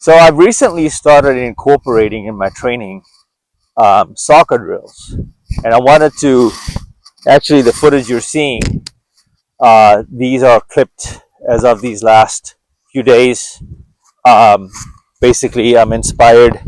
So I've recently started incorporating in my training soccer drills, and I wanted to actually the footage you're seeing. These are clipped as of these last few days. Um, Basically, I'm inspired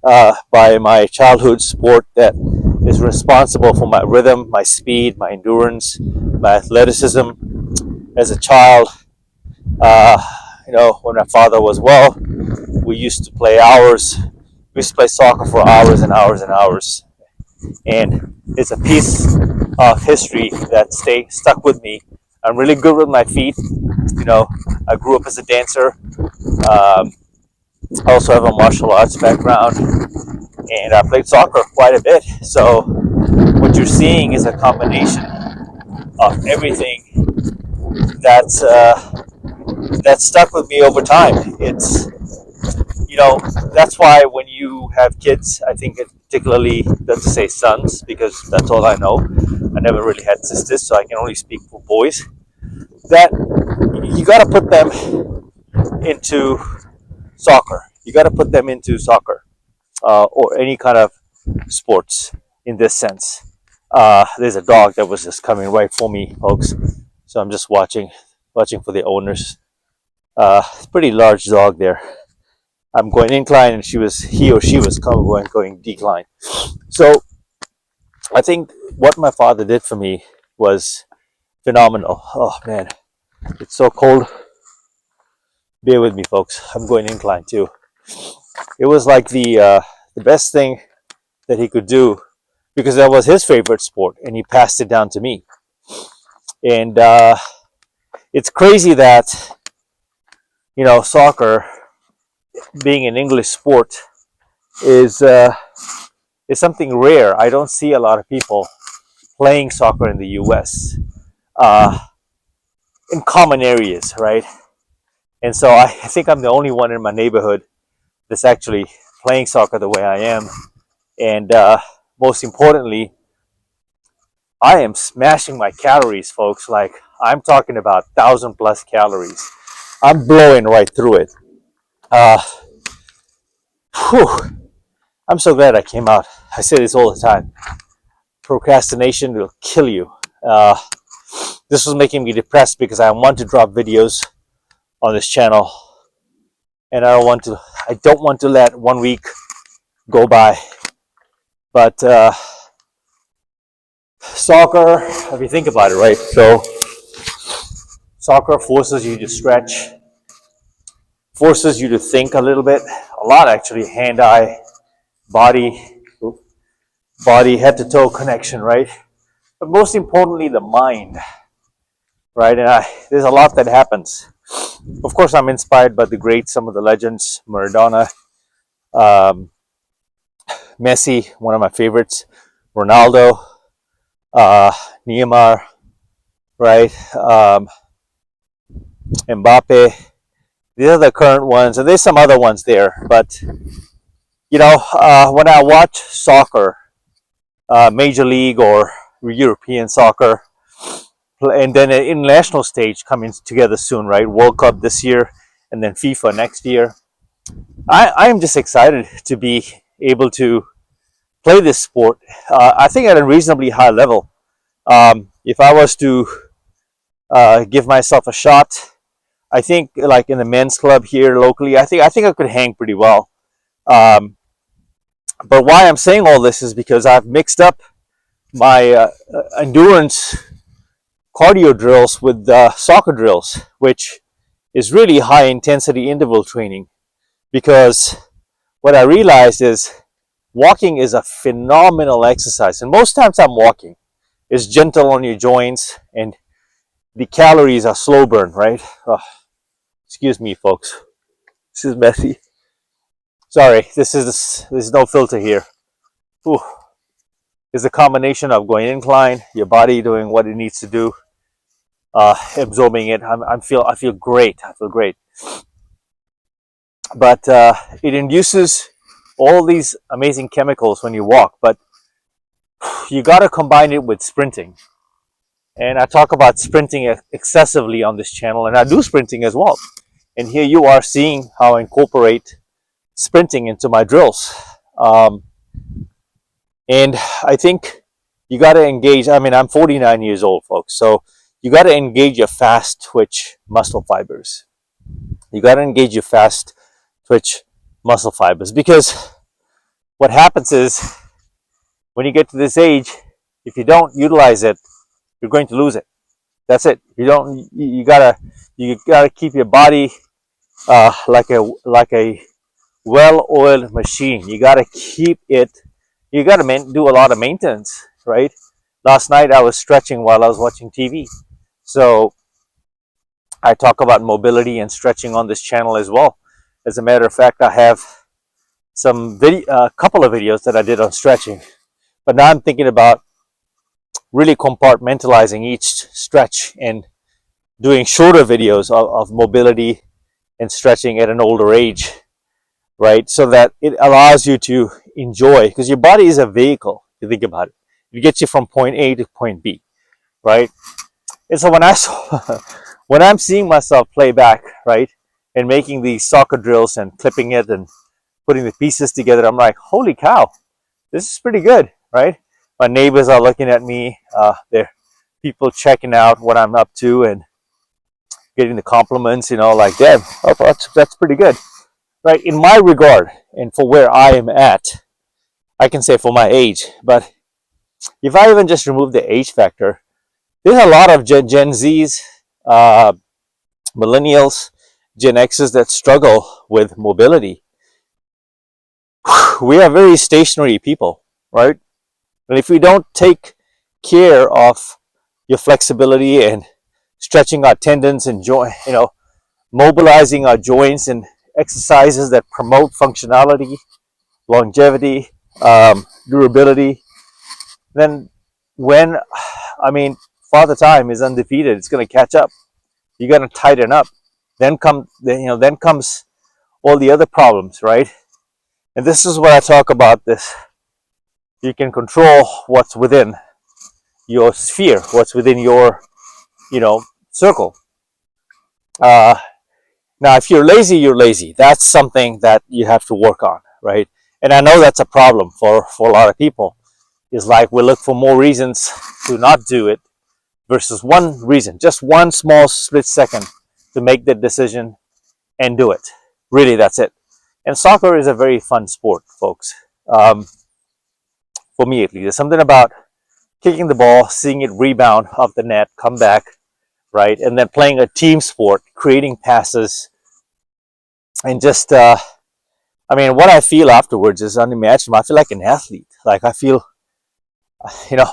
by my childhood sport that is responsible for my rhythm, my speed, my endurance, my athleticism. As a child, uh, when my father was well, we used to play hours. We used to play soccer for hours and hours and hours, and it's a piece of history that stuck with me. I'm really good with my feet. I grew up as a dancer. Um, I also have a martial arts background, and I played soccer quite a bit. So what you're seeing is a combination of everything that's that stuck with me over time. It's that's why when you have kids, I think it particularly does to say sons because that's all I know. I never really had sisters, so I can only speak for boys. That you got to put them into soccer. You got to put them into soccer or any kind of sports in this sense. There's a dog that was just coming right for me, folks. So I'm just watching for the owners. It's a pretty large dog there. I'm going incline, and he or she was going decline. So I think what my father did for me was phenomenal. Oh man, it's so cold. Bear with me, folks. I'm going incline too. It was like the best thing that he could do because that was his favorite sport, and he passed it down to me. And it's crazy that soccer, being an English sport, is is something rare. I don't see a lot of people playing soccer in the U.S. Uh, in common areas, right? And so I think I'm the only one in my neighborhood that's actually playing soccer the way I am. And most importantly, I am smashing my calories, folks. Like I'm talking about 1,000+ calories. I'm blowing right through it. Uh, Whew, I'm so glad I came out. I say this all the time. Procrastination will kill you. This was making me depressed because I want to drop videos on this channel, and I don't want to let 1 week go by. But soccer, if you think about it, right? So soccer forces you to stretch, forces you to think a little bit, a lot actually, hand-eye, body, head to toe connection, right? But most importantly, the mind, right? And there's a lot that happens. Of course, I'm inspired by the greats, some of the legends, Maradona, um, Messi, one of my favorites, Ronaldo, uh, Neymar, right? Mbappe. These are the current ones, and there's some other ones there. But when I watch soccer, Major League or European soccer, and then an international stage coming together soon, right? World Cup this year, and then FIFA next year. I am just excited to be able to play this sport. I think at a reasonably high level. If I was to give myself a shot, I think like in the men's club here locally, I think I could hang pretty well. Um, but why I'm saying all this is because I've mixed up my endurance cardio drills with soccer drills, which is really high intensity interval training. Because what I realized is walking is a phenomenal exercise, and most times I'm walking. It's gentle on your joints, and the calories are slow burn, right? Oh, excuse me, folks. This is messy. Sorry, this is no filter here. Ooh. It's a combination of going incline, your body doing what it needs to do, absorbing it. I feel great. I feel great. But it induces all these amazing chemicals when you walk. But you got to combine it with sprinting. And I talk about sprinting excessively on this channel, and I do sprinting as well. And here you are seeing how I incorporate sprinting into my drills. Um, and I think you got to engage. I mean, I'm 49 years old, folks. So you got to engage your fast twitch muscle fibers. You got to engage your fast twitch muscle fibers, because what happens is when you get to this age, if you don't utilize it, you're going to lose it. That's it. You don't. You gotta keep your body like a well-oiled machine. You gotta keep it. You gotta do a lot of maintenance, right? Last night I was stretching while I was watching TV, so I talk about mobility and stretching on this channel as well. As a matter of fact, I have a couple of videos that I did on stretching, but now I'm thinking about really compartmentalizing each stretch and doing shorter videos of mobility and stretching at an older age, right? So that it allows you to enjoy, because your body is a vehicle. If you think about it, it gets you from point A to point B, right? And so when I'm seeing myself play back, right, and making these soccer drills and clipping it and putting the pieces together, I'm like, holy cow, this is pretty good, right? My neighbors are looking at me. They're people checking out what I'm up to and getting the compliments, like, damn, oh, that's pretty good, right? In my regard and for where I am at, I can say for my age. But if I even just remove the age factor, there's a lot of Gen Zs, uh, millennials, Gen Xs that struggle with mobility. We are very stationary people, right? And if we don't take care of your flexibility and stretching our tendons and mobilizing our joints and exercises that promote functionality, longevity, durability, then when, I mean, Father Time is undefeated. It's going to catch up. You got to tighten up. Then comes all the other problems, right? And this is what I talk about. This, you can control what's within your sphere, what's within your, circle. Uh, Now, if you're lazy, you're lazy. That's something that you have to work on, right? And I know that's a problem for a lot of people. It's like we look for more reasons to not do it versus one reason, just one small split second to make the decision and do it. Really, that's it. And soccer is a very fun sport, folks. For me, at least, there's something about kicking the ball, seeing it rebound off the net, come back, right, and then playing a team sport, creating passes, and just I mean, what I feel afterwards is unimaginable. I feel like an athlete. Like I feel,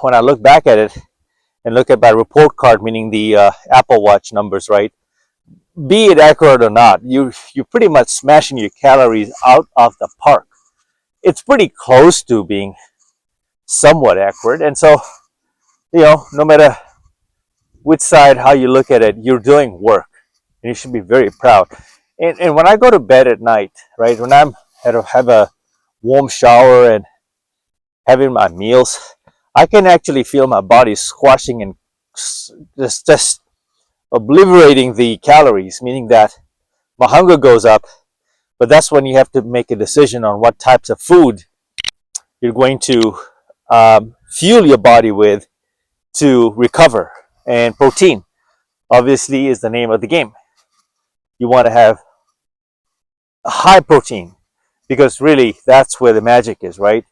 when I look back at it and look at my report card, meaning the Apple Watch numbers, right? Be it accurate or not, you're pretty much smashing your calories out of the park. It's pretty close to being somewhat accurate, and so no matter which side how you look at it, you're doing work, and you should be very proud. And when I go to bed at night, right, when I'm have a warm shower and having my meals, I can actually feel my body squashing and just obliterating the calories, meaning that my hunger goes up. But that's when you have to make a decision on what types of food you're going to fuel your body with to recover. And protein, obviously, is the name of the game. You want to have a high protein because really that's where the magic is, right?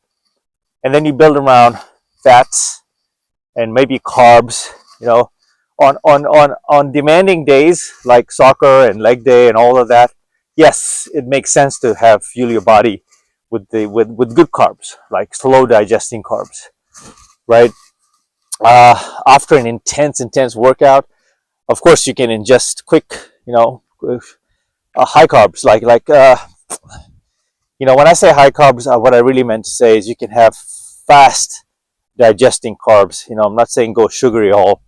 And then you build around fats and maybe carbs, on demanding days like soccer and leg day and all of that. Yes, it makes sense to have fuel your body with good carbs, like slow digesting carbs, right? After an intense workout, of course you can ingest quick, high carbs, when I say high carbs, what I really meant to say is you can have fast digesting carbs. I'm not saying go sugary all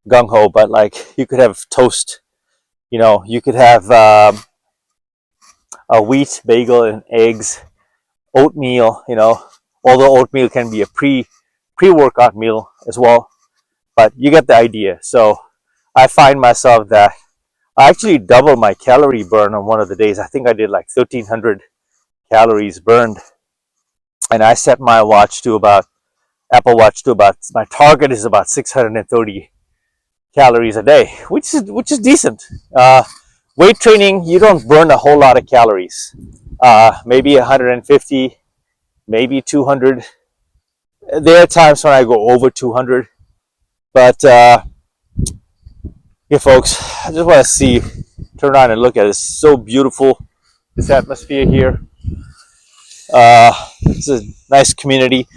gung ho, but like you could have toast. You could have a wheat bagel and eggs, oatmeal. Although oatmeal can be a pre-workout meal as well, but you get the idea. So I find myself that I actually double my calorie burn on one of the days. I think I did like 1,300 calories burned, and I set my watch to about Apple Watch to about, my target is about 630 calories a day, which is decent. Weight training, you don't burn a whole lot of calories. Maybe 150, maybe 200. There are times when I go over 200, but yeah, folks, I just want to see, turn around and look at it. It's so beautiful, this atmosphere here. It's a nice community.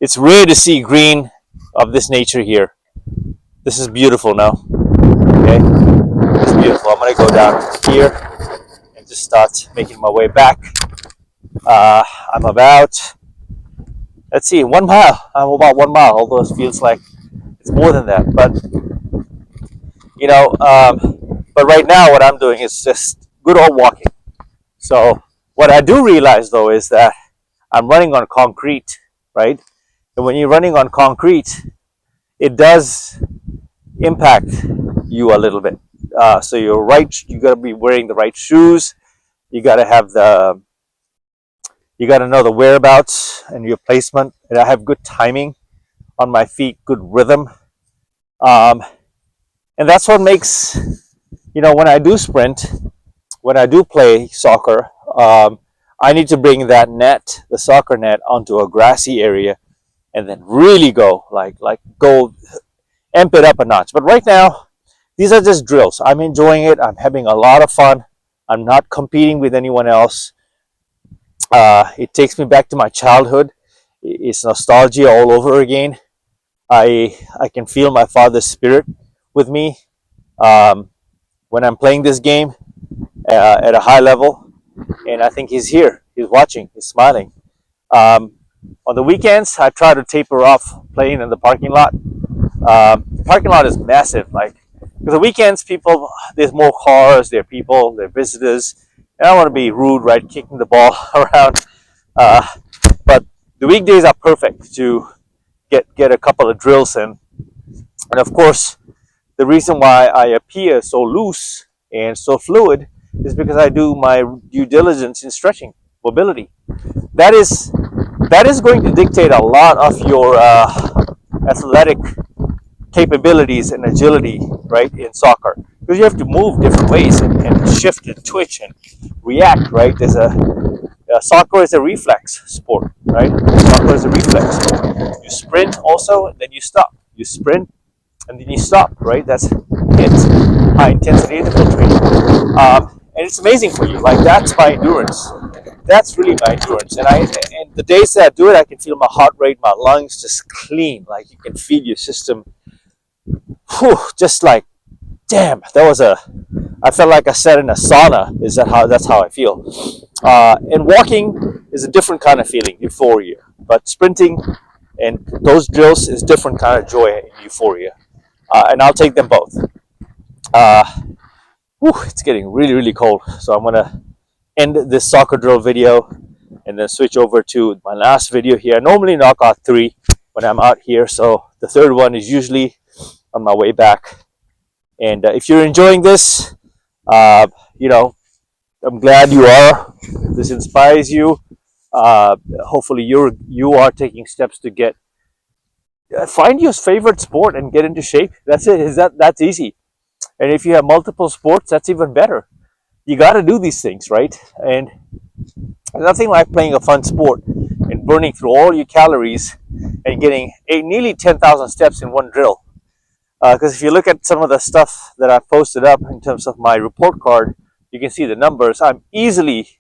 It's rare to see green of this nature here. This is beautiful now. Okay, it's beautiful. I'm gonna go down here and just start making my way back. I'm about, let's see, 1 mile. I'm about 1 mile, although it feels like it's more than that. But you know, but right now what I'm doing is just good old walking. So what I do realize though is that I'm running on concrete, right? And when you're running on concrete, it does impact you a little bit. So you're right. You got to be wearing the right shoes. You got to have the. You got to know the whereabouts and your placement. And I have good timing on my feet, good rhythm, and that's what makes, when I do sprint, when I do play soccer, I need to bring that net, the soccer net, onto a grassy area, and then really go go amp it up a notch. But right now, these are just drills. I'm enjoying it. I'm having a lot of fun. I'm not competing with anyone else. It takes me back to my childhood. It's nostalgia all over again. I can feel my father's spirit with me when I'm playing this game at a high level, and I think he's here. He's watching. He's smiling. On the weekends, I try to taper off playing in the parking lot. The parking lot is massive. Because the weekends, there's more cars, there are people, there are visitors. And I don't want to be rude, right, kicking the ball around. But the weekdays are perfect to get a couple of drills in. And of course, the reason why I appear so loose and so fluid is because I do my due diligence in stretching, mobility. That is going to dictate a lot of your athletic capabilities and agility, right, in soccer, because you have to move different ways and shift and twitch and react, right? Soccer is a reflex sport, right? Soccer is a reflex sport. You sprint also, and then you stop. You sprint, and then you stop, right? That's HIIT, high intensity interval training, and it's amazing for you. That's my endurance. That's really my endurance. And the days that I do it, I can feel my heart rate, my lungs just clean. You can feel your system. Just damn, I felt like I sat in a sauna. That's how I feel. And walking is a different kind of feeling, euphoria. But sprinting and those drills is different kind of joy and euphoria. And I'll take them both. It's getting really, really cold. So I'm gonna end this soccer drill video and then switch over to my last video here. I normally knock out 3 when I'm out here. So the third one is usually on my way back. And if you're enjoying this, I'm glad you are. If this inspires you, hopefully you are taking steps to find your favorite sport and get into shape. That's it. That's easy. And if you have multiple sports, that's even better. You got to do these things, right? And nothing like playing a fun sport and burning through all your calories and getting nearly 10,000 steps in one drill. Because if you look at some of the stuff that I've posted up in terms of my report card, you can see the numbers. I'm easily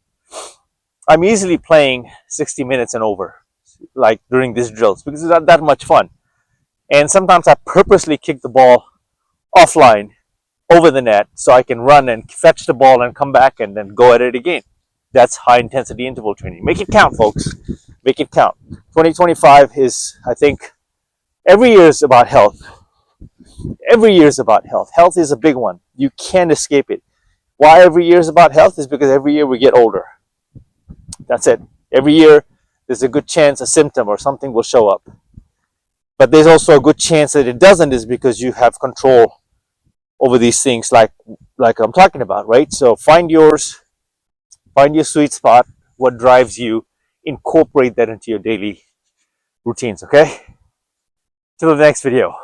playing 60 minutes and over, during these drills, because it's not that much fun. And sometimes I purposely kick the ball offline over the net so I can run and fetch the ball and come back and then go at it again. That's high intensity interval training. Make it count, folks. Make it count. 2025 is, I think, every year is about health. Every year is about health. Health is a big one. You can't escape it. Why every year is about health is because every year we get older. That's it. Every year there's a good chance a symptom or something will show up. But there's also a good chance that it doesn't, is because you have control over these things like I'm talking about, right? So find your sweet spot, what drives you, incorporate that into your daily routines. Okay, till the next video.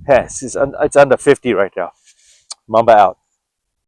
Yes, it's under 50 right now. Mamba out.